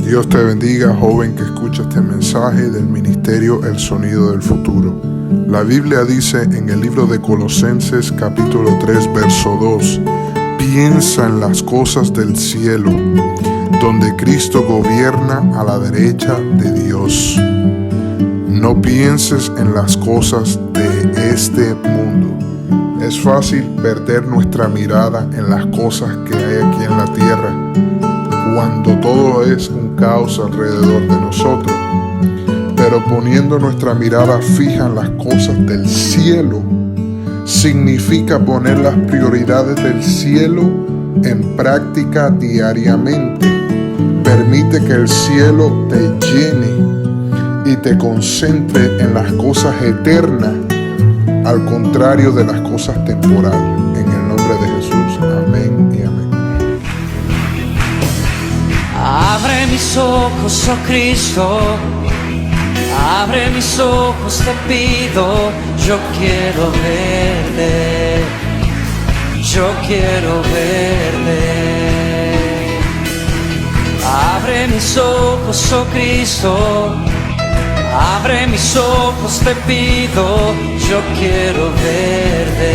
Dios te bendiga, joven que escucha este mensaje del ministerio El Sonido del Futuro. La Biblia dice en el libro de Colosenses capítulo 3 verso 2: piensa en las cosas del cielo, donde Cristo gobierna a la derecha de Dios. No pienses en las cosas de este mundo. Es fácil perder nuestra mirada en las cosas que hay aquí en la tierra, cuando todo es un caos alrededor de nosotros. Pero poniendo nuestra mirada fija en las cosas del cielo, significa poner las prioridades del cielo en práctica diariamente. Permite que el cielo te llene y te concentre en las cosas eternas, al contrario de las cosas temporales. En el nombre de Jesús, amén y amén. Abre mis ojos, oh Cristo, abre mis ojos, te pido. Yo quiero verte, yo quiero verte. Abre mis ojos, oh Cristo, abre mis ojos, te pido. Yo quiero verte,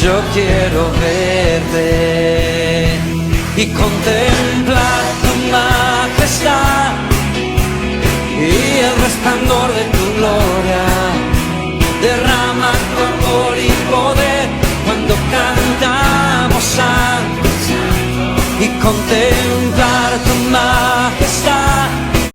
yo quiero verte y contemplar tu majestad y el resplandor de tu gloria. Derrama tu amor y poder cuando cantamos santo y contemplar